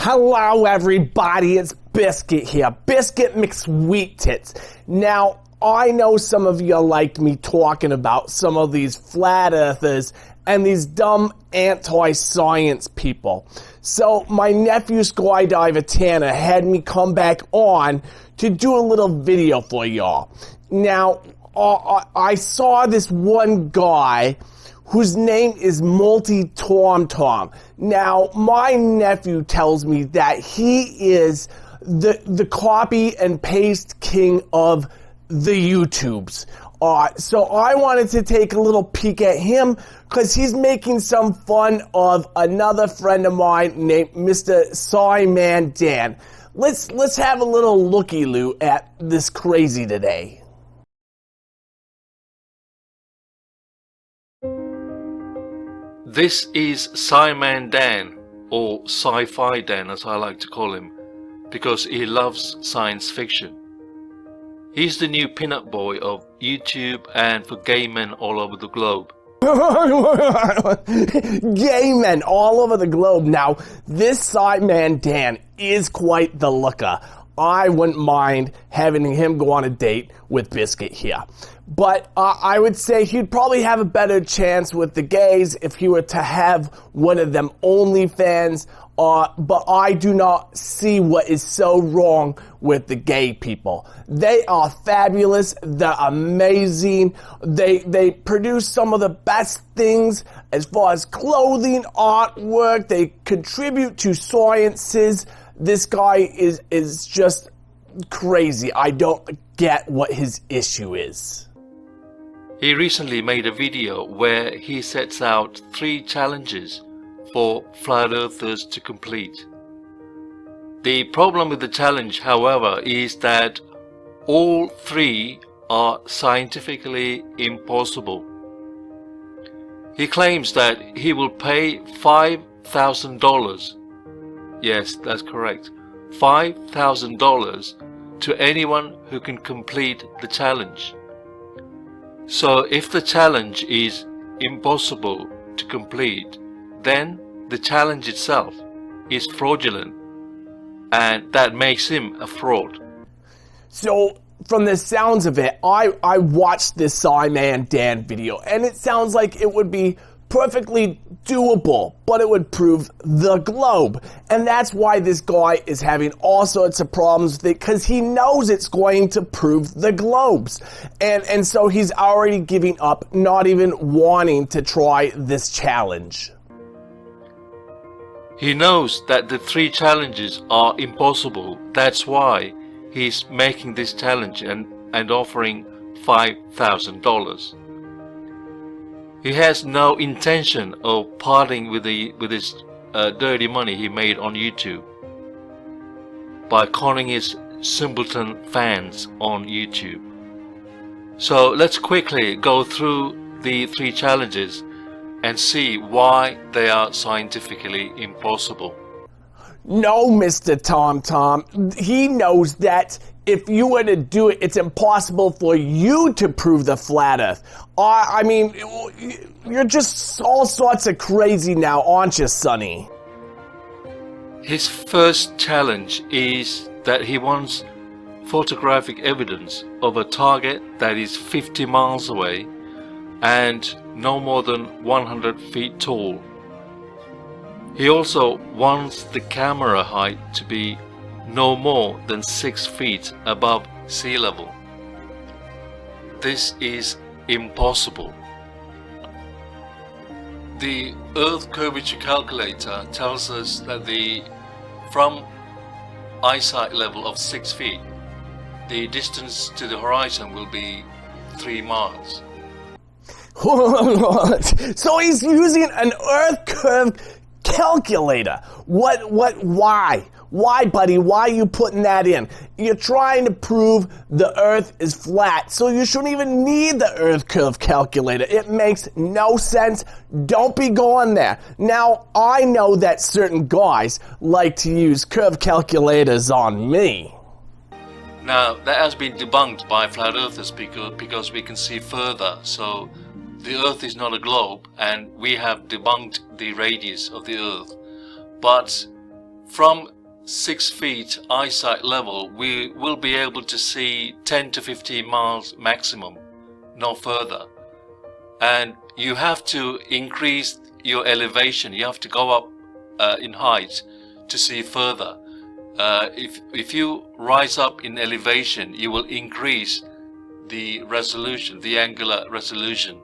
Hello everybody, it's Biscuit here. Biscuit McSweet Tits. Now, I know some of you like me talking about some of these flat earthers and these dumb anti-science people. So my nephew Skydivertanner had me come back on to do a little video for y'all. Now, I saw this one guy whose name is MultiTomTom. Now, my nephew tells me that he is the copy and paste king of the YouTubes. So I wanted to take a little peek at him because he's making some fun of another friend of mine named Mr. SciManDan. Let's have a little looky-loo at this crazy today. This is SciManDan, or Sci-Fi Dan as I like to call him, because he loves science fiction. He's the new pinup boy of YouTube and for gay men all over the globe. Gay men all over the globe. Now, this SciManDan is quite the looker. I wouldn't mind having him go on a date with Biscuit here. But I would say he'd probably have a better chance with the gays if he were to have one of them OnlyFans. But I do not see what is so wrong with the gay people. They are fabulous. They're amazing. They produce some of the best things as far as clothing, artwork. They contribute to sciences. This guy is just crazy. I don't get what his issue is. He recently made a video where he sets out 3 challenges for flat earthers to complete. The problem with the challenge, however, is that all 3 are scientifically impossible. He claims that he will pay $5,000. Yes, that's correct. $5,000 to anyone who can complete the challenge. So if the challenge is impossible to complete, then the challenge itself is fraudulent, and that makes him a fraud. So from the sounds of it, I watched this SciManDan video, and it sounds like it would be perfectly doable, but it would prove the globe. And that's why this guy is having all sorts of problems with it, because he knows it's going to prove the globes. And so he's already giving up, not even wanting to try this challenge. He knows that the 3 challenges are impossible. That's why he's making this challenge and offering $5,000. He has no intention of parting with his dirty money he made on YouTube by conning his simpleton fans on YouTube. So let's quickly go through the 3 challenges and see why they are scientifically impossible. No, Mr. TomTom, he knows that if you were to do it, it's impossible for you to prove the flat earth. I mean, you're just all sorts of crazy now, aren't you, Sonny? His first challenge is that he wants photographic evidence of a target that is 50 miles away and no more than 100 feet tall. He also wants the camera height to be no more than 6 feet above sea level. This is impossible. The Earth curvature calculator tells us that from eyesight level of 6 feet, the distance to the horizon will be 3 miles. So he's using an Earth curve calculator. Why? Why, buddy? Why are you putting that in? You're trying to prove the Earth is flat, so you shouldn't even need the Earth curve calculator. It makes no sense. Don't be going there. Now, I know that certain guys like to use curve calculators on me. Now, that has been debunked by flat earthers because we can see further. So the Earth is not a globe, and we have debunked the radius of the Earth. But From 6 feet eyesight level, we will be able to see 10 to 15 miles maximum, no further. And you have to increase your elevation. You have to go up in height to see further. If you rise up in elevation, you will increase the resolution, the angular resolution.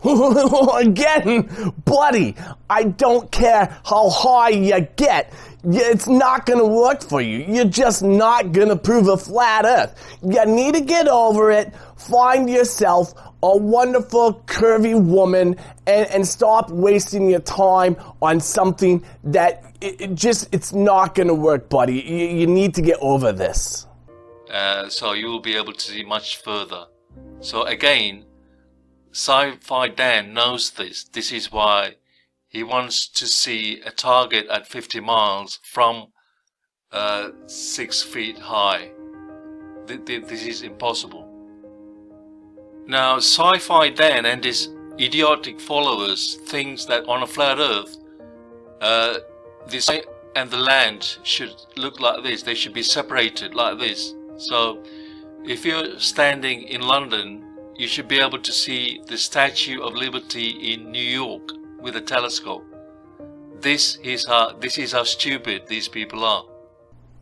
Again, buddy, I don't care how high you get. It's not going to work for you. You're just not going to prove a flat earth. You need to get over it, find yourself a wonderful, curvy woman, and stop wasting your time on something that it's not going to work, buddy. You need to get over this. So you will be able to see much further. So again, SciManDan knows this. This is why he wants to see a target at 50 miles from 6 feet high. This is impossible. Now, SciManDan and his idiotic followers thinks that on a flat earth, the sky and the land should look like this. They should be separated like this. So if you're standing in London, you should be able to see the Statue of Liberty in New York with a telescope. This is how stupid these people are.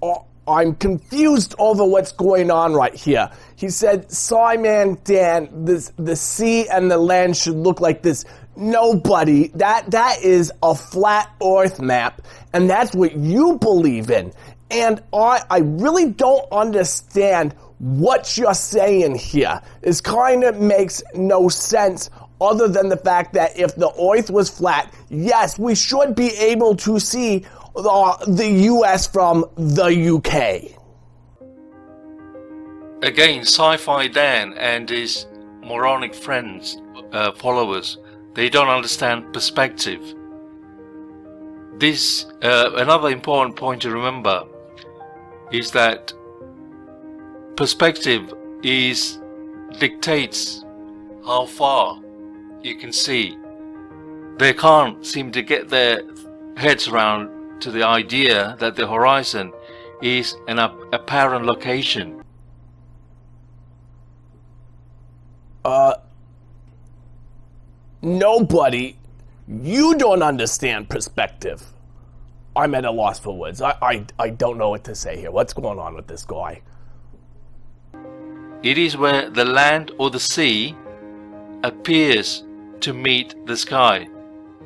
Oh, I'm confused over what's going on right here. He said, SciManDan, the sea and the land should look like this. Nobody, that is a flat earth map, and that's what you believe in. And I really don't understand what you're saying here. This kind of makes no sense other than the fact that if the earth was flat, yes, we should be able to see the US from the UK. Again, SciManDan and his moronic friends, followers, they don't understand perspective. This, another important point to remember is that perspective dictates how far you can see. They can't seem to get their heads around to the idea that the horizon is an apparent location. Nobody, you don't understand perspective. I'm at a loss for words. I don't know what to say here. What's going on with this guy? It is where the land or the sea appears to meet the sky.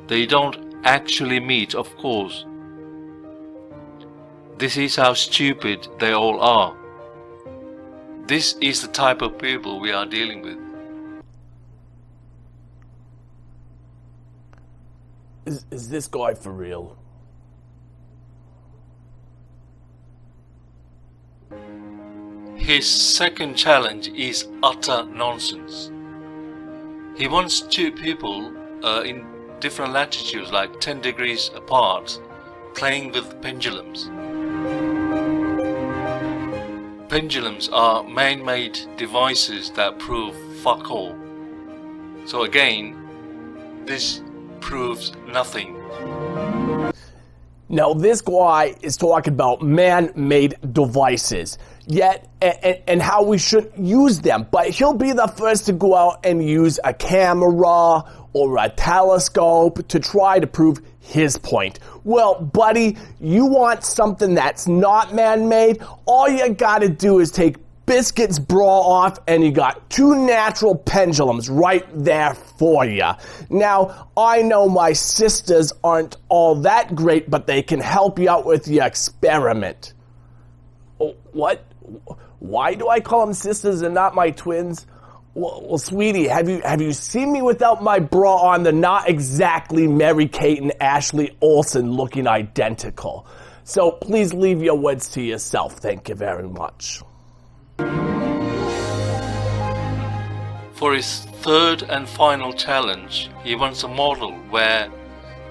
They don't actually meet, of course. This is how stupid they all are. This is the type of people we are dealing with. Is this guy for real? His second challenge is utter nonsense. He wants two people in different latitudes, like 10 degrees apart, playing with pendulums. Pendulums are man-made devices that prove fuck all. So again, this proves nothing. Now this guy is talking about man-made devices, yet and how we shouldn't use them, but he'll be the first to go out and use a camera or a telescope to try to prove his point. Well, buddy, you want something that's not man-made? All you gotta do is take Biscuit's bra off and you got two natural pendulums right there for you. Now, I know my sisters aren't all that great, but they can help you out with your experiment. Oh, what? Why do I call them sisters and not my twins? Well, sweetie, have you seen me without my bra on? They're not exactly Mary-Kate and Ashley Olsen looking identical. So please leave your words to yourself. Thank you very much. For his third and final challenge, he wants a model where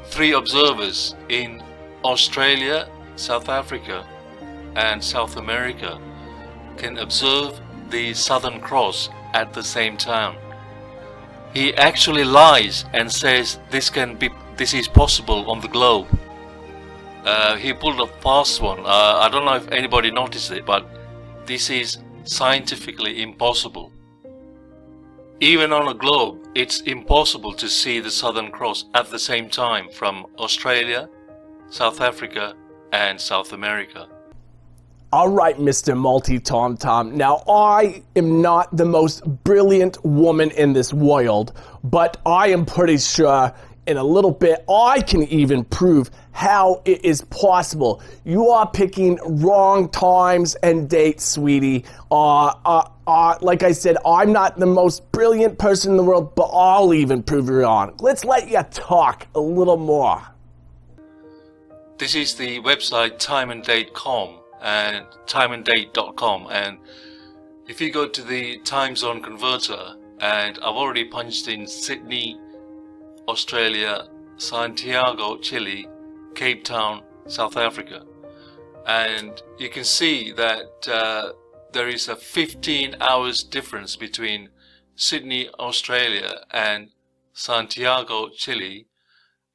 3 observers in Australia, South Africa, and South America can observe the Southern Cross at the same time. He actually lies and says this is possible on the globe. He pulled a fast one. I don't know if anybody noticed it, but this is scientifically impossible. Even on a globe, it's impossible to see the Southern Cross at the same time from Australia, South Africa, and South America. All right, Mr. MultiTomTom. Now, I am not the most brilliant woman in this world, but I am pretty sure in a little bit I can even prove how it is possible. You are picking wrong times and dates, sweetie. Like I said, I'm not the most brilliant person in the world, but I'll even prove you wrong. Let's let you talk a little more. This is the website SciManDan.com and SciManDan.com, and if you go to the time zone converter, and I've already punched in Sydney, Australia, Santiago, Chile, Cape Town, South Africa, and you can see that there is a 15 hours difference between Sydney, Australia and Santiago, Chile,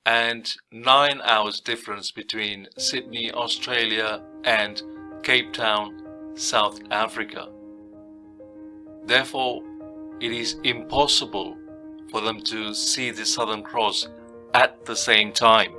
and 9 hours difference between Sydney, Australia and Cape Town, South Africa. Therefore, it is impossible for them to see the Southern Cross at the same time.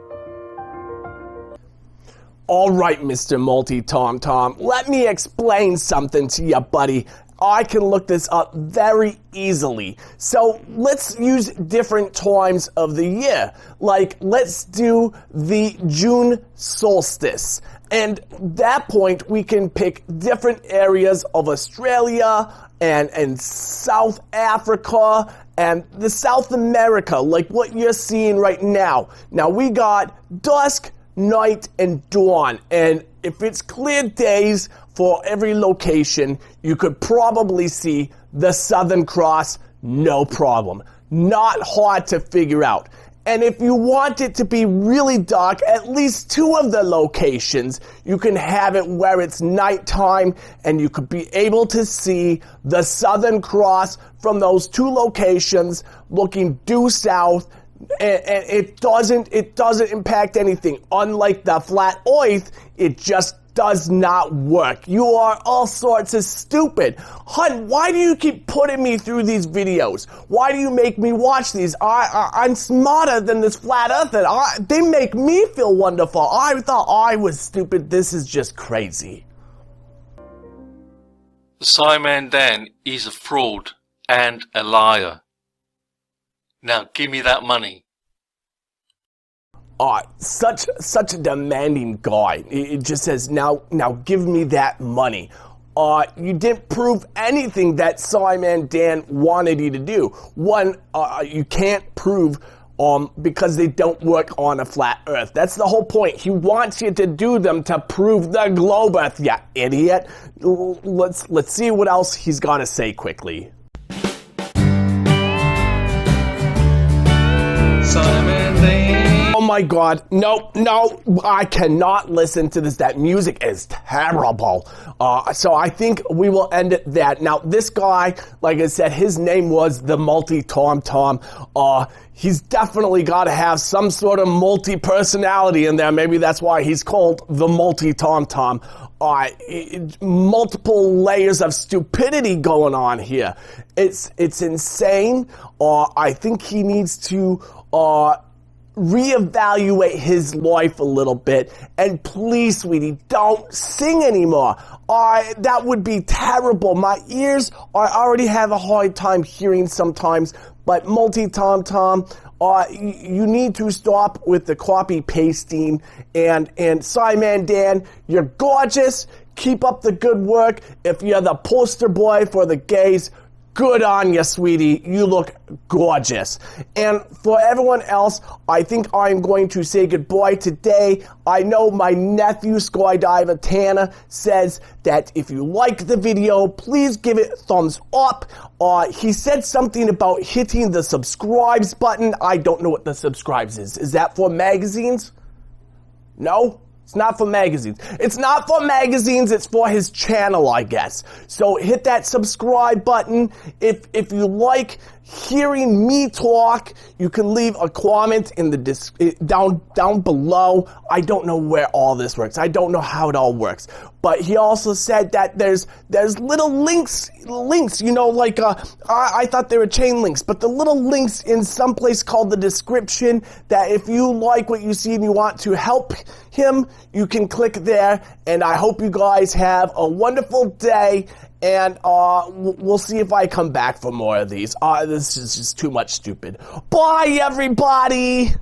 All right, Mr. MultiTomTom, let me explain something to you, buddy. I can look this up very easily. So let's use different times of the year. Like, let's do the June solstice. And at that point, we can pick different areas of Australia and South Africa and the South America, like what you're seeing right now. Now, we got dusk, night, and dawn. And if it's clear days for every location, you could probably see the Southern Cross, no problem. Not hard to figure out. And if you want it to be really dark, at least two of the locations, you can have it where it's nighttime and you could be able to see the Southern Cross from those two locations looking due south, and it doesn't impact anything. Unlike the flat earth, it just does not work. You are all sorts of stupid. Hun, why do you keep putting me through these videos? Why do you make me watch these? I'm smarter than this flat earther. They make me feel wonderful. I thought I was stupid. This is just crazy. SciManDan is a fraud and a liar. Now give me that money. Such a demanding guy. It just says, now give me that money. You didn't prove anything that SciManDan wanted you to do. One, you can't prove because they don't work on a flat earth. That's the whole point. He wants you to do them to prove the globe earth, you idiot. Let's see what else he's got to say quickly. SciManDan. Oh my God, no, I cannot listen to this. That music is terrible. So I think we will end it that. Now, this guy, like I said, his name was the MultiTomTom. He's definitely got to have some sort of multi-personality in there. Maybe that's why he's called the MultiTomTom. Multiple layers of stupidity going on here. It's insane. I think he needs to reevaluate his life a little bit. And please, sweetie, don't sing anymore. That would be terrible. My ears, I already have a hard time hearing sometimes. But MultiTomTom, you need to stop with the copy pasting. And SciManDan, you're gorgeous. Keep up the good work. If you're the poster boy for the gays, good on you, sweetie. You look gorgeous. And for everyone else, I think I'm going to say goodbye today. I know my nephew, Skydivertanner, says that if you like the video, please give it a thumbs up. He said something about hitting the subscribes button. I don't know what the subscribes is. Is that for magazines? No? It's not for magazines. It's not for magazines. It's for his channel, I guess. So hit that subscribe button. If you like hearing me talk, you can leave a comment in the down below. I don't know where all this works. I don't know how it all works. But he also said that there's little links, you know, like I thought they were chain links, but the little links in some place called the description, that if you like what you see and you want to help him, you can click there. And I hope you guys have a wonderful day. And we'll see if I come back for more of these. This is just too much stupid. Bye, everybody!